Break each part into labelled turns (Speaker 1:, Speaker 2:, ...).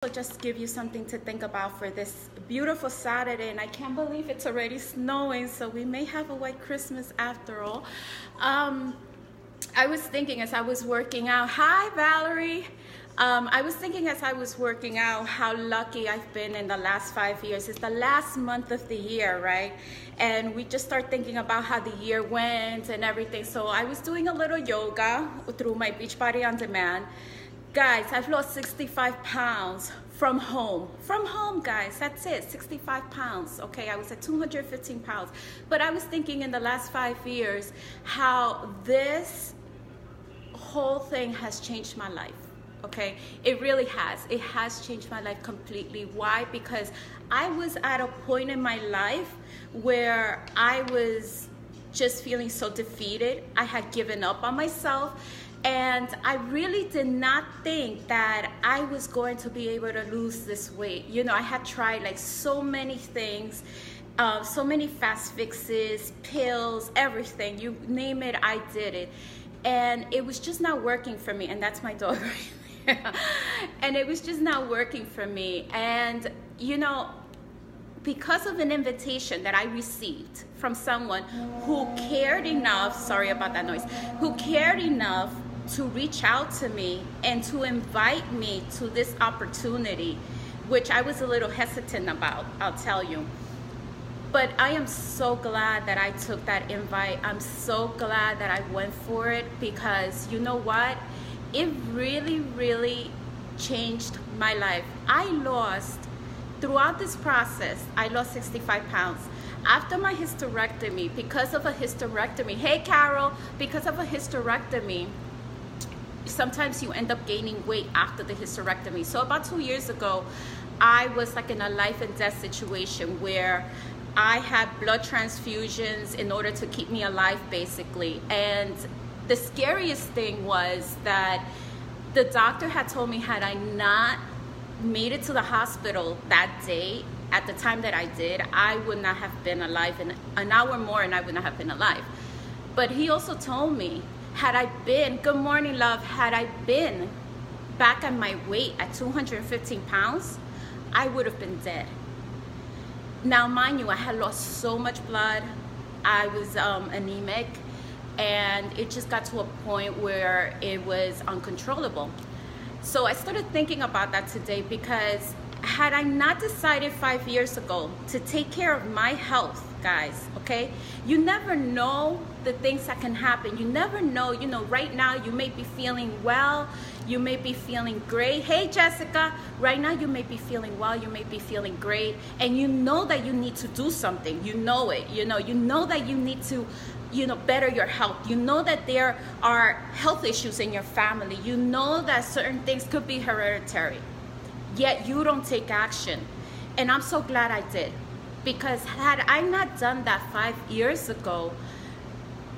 Speaker 1: So just give you something to think about for this beautiful Saturday, and I can't believe it's already snowing, so we may have a white Christmas after all. I was thinking as I was working out, hi Valerie. I was thinking as I was working out how lucky I've been in the last 5 years. It's the last month of the year, right? And we just start thinking about how the year went and everything. So I was doing a little yoga through my Beachbody On Demand. Guys, I've lost 65 pounds from home. From home, guys, that's it, 65 pounds. Okay, I was at 215 pounds. But I was thinking in the last 5 years how this whole thing has changed my life. Okay, it really has. It has changed my life completely. Why? Because I was at a point in my life where I was just feeling so defeated. I had given up on myself. And I really did not think that I was going to be able to lose this weight. You know, I had tried like so many things, so many fast fixes, pills, everything. You name it, I did it. And it was just not working for me. And that's my dog right there. And it was just not working for me. And, you know, because of an invitation that I received from someone who cared enough, sorry about that noise, who cared enough to reach out to me and to invite me to this opportunity, which I was a little hesitant about, I'll tell you. But I am so glad that I took that invite. I'm so glad that I went for it, because you know what? It really, really changed my life. Throughout this process, I lost 65 pounds. After my hysterectomy, because of a hysterectomy, hey Carol, because of a hysterectomy, sometimes you end up gaining weight after the hysterectomy. So about 2 years ago, I was like in a life and death situation where I had blood transfusions in order to keep me alive, basically. And the scariest thing was that the doctor had told me, had I not made it to the hospital that day, at the time that I did, I would not have been alive in an hour more, and I would not have been alive. But he also told me, had I been, good morning love, had I been back at my weight at 215 pounds, I would have been dead. Now mind you, I had lost so much blood, I was anemic, and it just got to a point where it was uncontrollable. So I started thinking about that today, because had I not decided 5 years ago to take care of my health, guys, okay? You never know the things that can happen. You never know, you know, right now you may be feeling well, you may be feeling great. Hey Jessica, right now you may be feeling well, you may be feeling great, and you know that you need to do something. You know it, you know that you need to, better your health. You know that there are health issues in your family. You know that certain things could be hereditary, yet you don't take action. And I'm so glad I did, because had I not done that 5 years ago,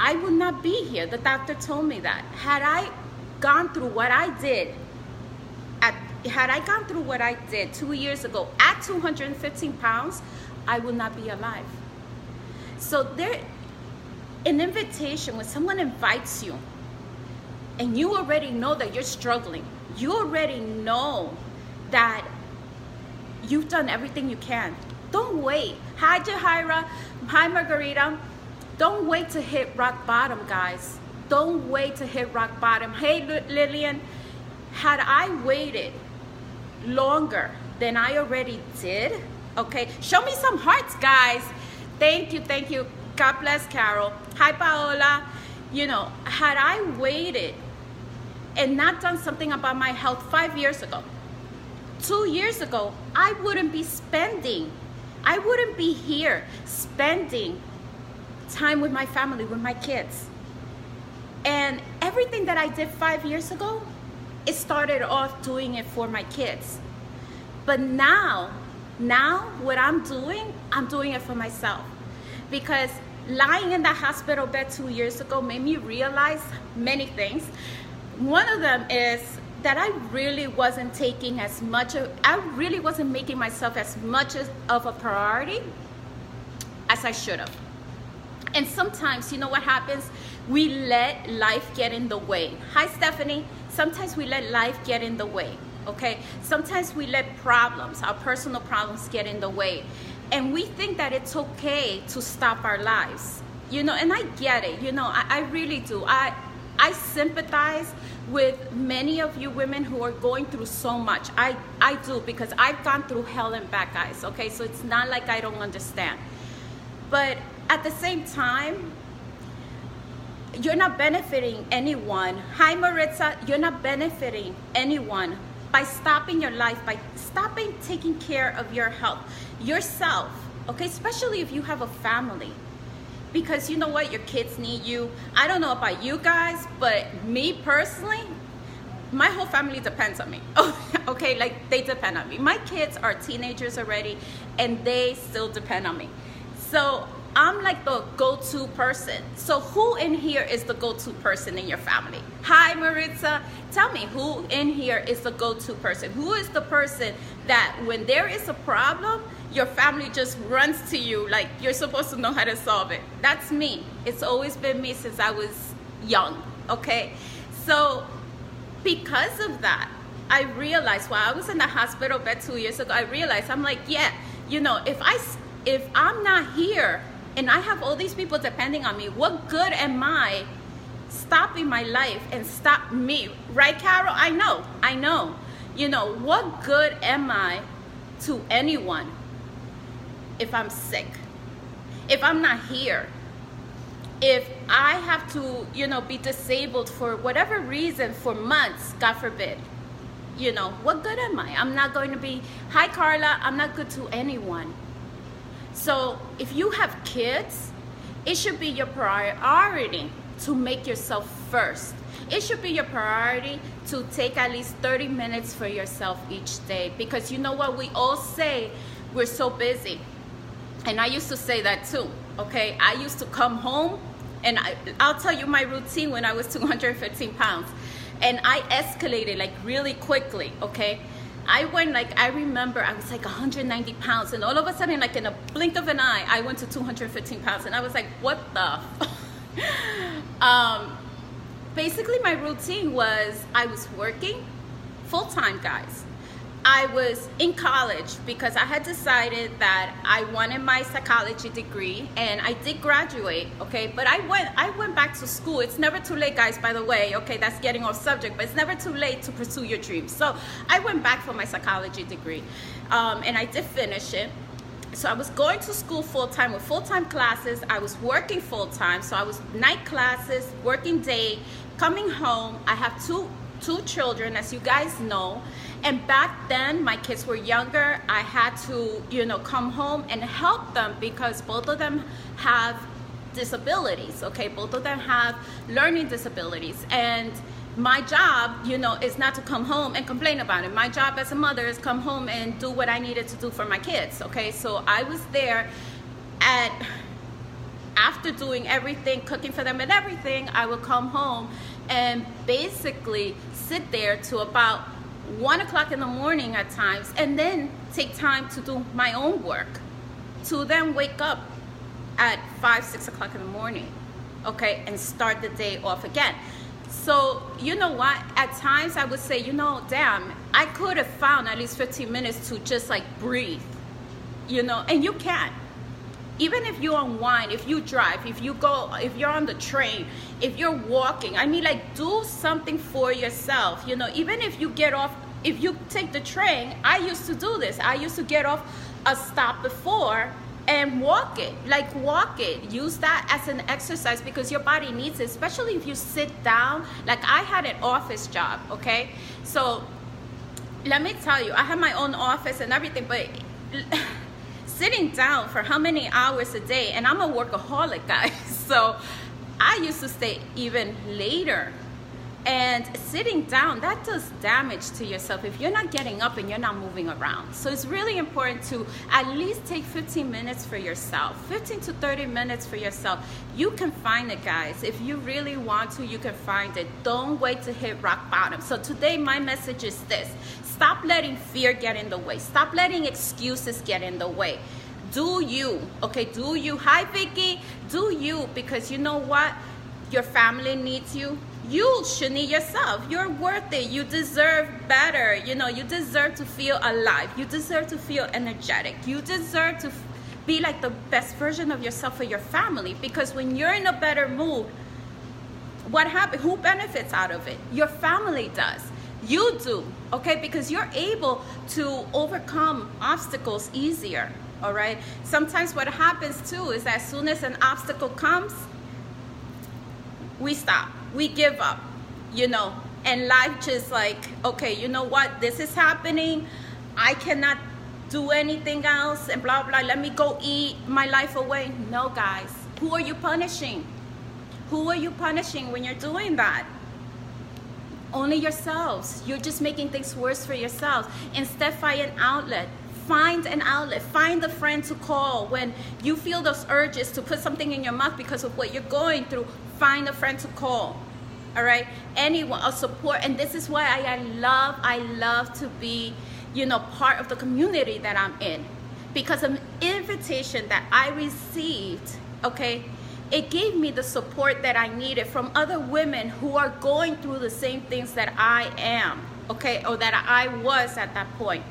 Speaker 1: I would not be here. The doctor told me that. Had I gone through what I did, 2 years ago at 215 pounds, I would not be alive. So an invitation, when someone invites you and you already know that you're struggling, you already know that you've done everything you can. Don't wait. Hi Jahira, hi Margarita. Don't wait to hit rock bottom, guys. Don't wait to hit rock bottom. Hey Lillian, had I waited longer than I already did, okay, show me some hearts, guys. Thank you. God bless Carol. Hi Paola. Had I waited and not done something about my health 5 years ago, 2 years ago, I wouldn't be here spending time with my family, with my kids. And everything that I did 5 years ago, it started off doing it for my kids. But now what I'm doing it for myself. Because lying in the hospital bed 2 years ago made me realize many things. One of them is that I really wasn't making myself as much of a priority as I should have. And sometimes, you know what happens? We let life get in the way. Hi Stephanie. Sometimes we let life get in the way. okay? Sometimes we let problems, our personal problems, get in the way, and we think that it's okay to stop our lives, you know. And I get it, you know, I really do. I sympathize with many of you women who are going through so much. I do, because I've gone through hell and back, guys, okay? So it's not like I don't understand. But at the same time, you're not benefiting anyone. Hi, Maritza. You're not benefiting anyone by stopping your life, by stopping taking care of your health, yourself, okay? Especially if you have a family. Because you know what? Your kids need you. I don't know about you guys, but me personally, my whole family depends on me. Okay, like they depend on me. My kids are teenagers already, and they still depend on me. So I'm like the go-to person. So who in here is the go-to person in your family? Hi, Maritza. Tell me, who in here is the go-to person? Who is the person that when there is a problem, your family just runs to you like you're supposed to know how to solve it? That's me. It's always been me since I was young, okay? So because of that, I realized while I was in the hospital bed 2 years ago, I realized, I'm like, yeah, you know, if I'm not here and I have all these people depending on me, what good am I stopping my life and stop me? Right, Carol? I know. You know, what good am I to anyone if I'm sick, if I'm not here, if I have to, you know, be disabled for whatever reason for months, God forbid? You know, what good am I? I'm not going to be, hi Carla, I'm not good to anyone. So if you have kids, it should be your priority to make yourself first. It should be your priority to take at least 30 minutes for yourself each day. Because you know what? We all say we're so busy. And I used to say that too, okay? I used to come home, and I'll tell you my routine when I was 215 pounds. And I escalated like really quickly, okay? I went like, I remember I was like 190 pounds, and all of a sudden, like in a blink of an eye, I went to 215 pounds. And I was like, what the? Basically, my routine was I was working full-time, guys. I was in college because I had decided that I wanted my psychology degree, and I did graduate, okay? But I went back to school. It's never too late, guys, by the way, okay? That's getting off subject, but it's never too late to pursue your dreams. So I went back for my psychology degree, and I did finish it. So I was going to school full-time with full-time classes. I was working full-time, so I was night classes, working day, coming home. I have two children, as you guys know. And back then, my kids were younger. I had to, you know, come home and help them because both of them have disabilities, okay? Both of them have learning disabilities. And my job, you know, is not to come home and complain about it. My job as a mother is come home and do what I needed to do for my kids, okay? So I was there after doing everything, cooking for them and everything, I would come home and basically sit there to about 1 o'clock in the morning at times, and then take time to do my own work, to then wake up at 5, 6 o'clock in the morning, okay, and start the day off again. So, you know what, at times I would say, you know, damn, I could have found at least 15 minutes to just like breathe, you know, and you can. Even if you unwind, if you drive, if you're on the train, if you're walking, I mean, like, do something for yourself, you know. Even if you get off, if you take the train, I used to do this. I used to get off a stop before and walk it, use that as an exercise because your body needs it, especially if you sit down. Like, I had an office job, okay? So let me tell you, I had my own office and everything, but sitting down for how many hours a day, and I'm a workaholic, guys, so I used to stay even later. And sitting down, that does damage to yourself if you're not getting up and you're not moving around. So it's really important to at least take 15 minutes for yourself, 15 to 30 minutes for yourself. You can find it, guys. If you really want to, you can find it. Don't wait to hit rock bottom. So today, my message is this. Stop letting fear get in the way. Stop letting excuses get in the way. Do you, okay? Do you. Hi, Vicky. Do you, because you know what? Your family needs you. you, Shani, yourself, you're worth it. You deserve better. You know, you deserve to feel alive. You deserve to feel energetic. You deserve to be like the best version of yourself for your family. Because when you're in a better mood, what happens? Who benefits out of it? Your family does. You do, okay? Because you're able to overcome obstacles easier, all right? Sometimes what happens too is that as soon as an obstacle comes, we stop, we give up, you know, and life just like, okay, you know what? This is happening. I cannot do anything else and blah, blah. Let me go eat my life away. No, guys. Who are you punishing? Who are you punishing when you're doing that? Only yourselves. You're just making things worse for yourselves. Instead, find an outlet. Find an outlet. Find a friend to call when you feel those urges to put something in your mouth because of what you're going through. Find a friend to call. All right? Anyone, a support. And this is why I love to be, you know, part of the community that I'm in. Because of an invitation that I received, okay, it gave me the support that I needed from other women who are going through the same things that I am, okay, or that I was at that point.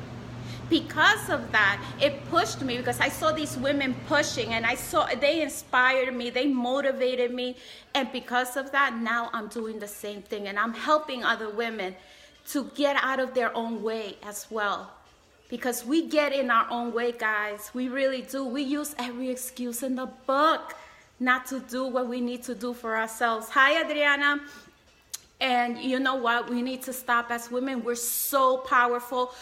Speaker 1: Because of that, it pushed me, because I saw these women pushing, and I saw they inspired me, they motivated me, and because of that, now I'm doing the same thing, and I'm helping other women to get out of their own way as well. Because we get in our own way, guys, we really do. We use every excuse in the book not to do what we need to do for ourselves. Hi, Adriana. And you know what? We need to stop as women. We're so powerful.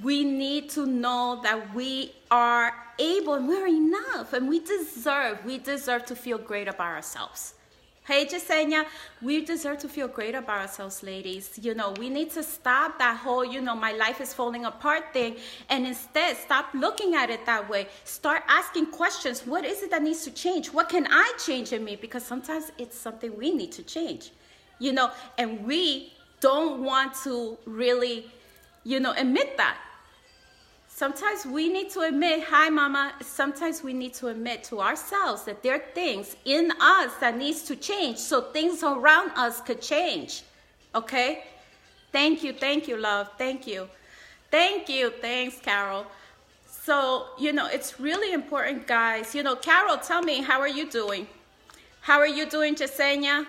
Speaker 1: We need to know that we are able and we're enough, and we deserve to feel great about ourselves. Hey, Jasenia, we deserve to feel great about ourselves, ladies. You know, we need to stop that whole, you know, my life is falling apart thing, and instead stop looking at it that way. Start asking questions. What is it that needs to change? What can I change in me? Because sometimes it's something we need to change, you know, and we don't want to really, you know, admit that. Sometimes we need to admit, hi mama, sometimes we need to admit to ourselves that there are things in us that needs to change so things around us could change, okay? Thank you, love, thank you. Thanks, Carol. So, you know, it's really important, guys. You know, Carol, tell me, how are you doing? How are you doing, Jasenia?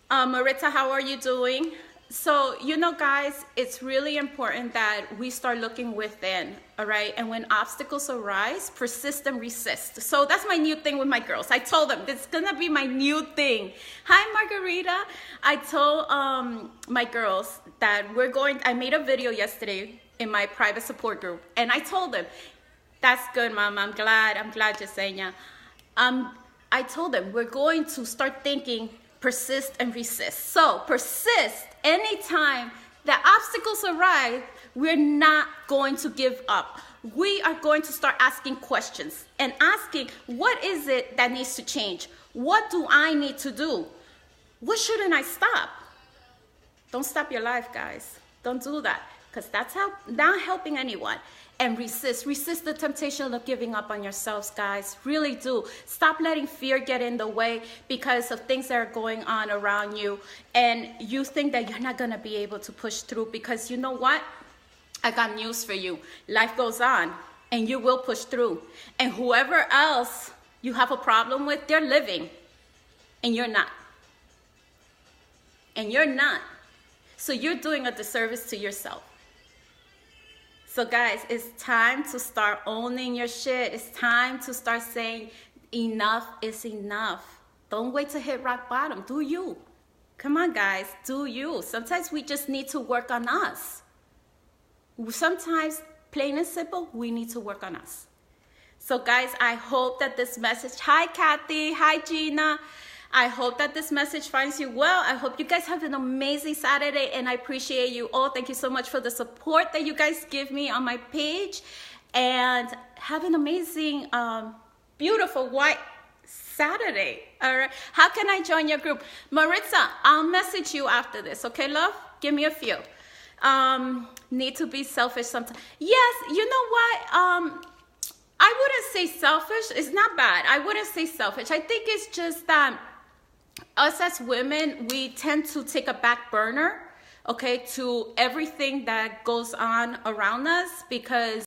Speaker 1: Maritza, how are you doing? So, you know, guys, it's really important that we start looking within, all right? And when obstacles arise, persist and resist. So that's my new thing with my girls. I told them, this is gonna be my new thing. Hi, Margarita. I told my girls that I made a video yesterday in my private support group. And I told them, that's good, Mama. I'm glad, Jasenia. I told them, we're going to start thinking persist and resist. So persist. Anytime the obstacles arise, we're not going to give up. We are going to start asking questions and asking, what is it that needs to change? What do I need to do? What shouldn't I stop? Don't stop your life, guys. Don't do that, because that's not helping anyone. And resist the temptation of giving up on yourselves, guys. Really do. Stop letting fear get in the way because of things that are going on around you. And you think that you're not going to be able to push through, because you know what? I got news for you. Life goes on and you will push through. And whoever else you have a problem with, they're living and you're not. And you're not. So you're doing a disservice to yourself. So guys, it's time to start owning your shit. It's time to start saying enough is enough. Don't wait to hit rock bottom. Do you. Come on, guys. Do you. Sometimes we just need to work on us. Sometimes, plain and simple, we need to work on us. So guys, I hope that this message, hi Kathy, hi Gina. I hope that this message finds you well. I hope you guys have an amazing Saturday, and I appreciate you all. Thank you so much for the support that you guys give me on my page, and have an amazing, beautiful white Saturday. All right. How can I join your group? Maritza, I'll message you after this. Okay, love? Give me a few. Need to be selfish sometimes. Yes, you know what? I wouldn't say selfish. It's not bad. I wouldn't say selfish. I think it's just that us as women, we tend to take a back burner, okay, to everything that goes on around us, because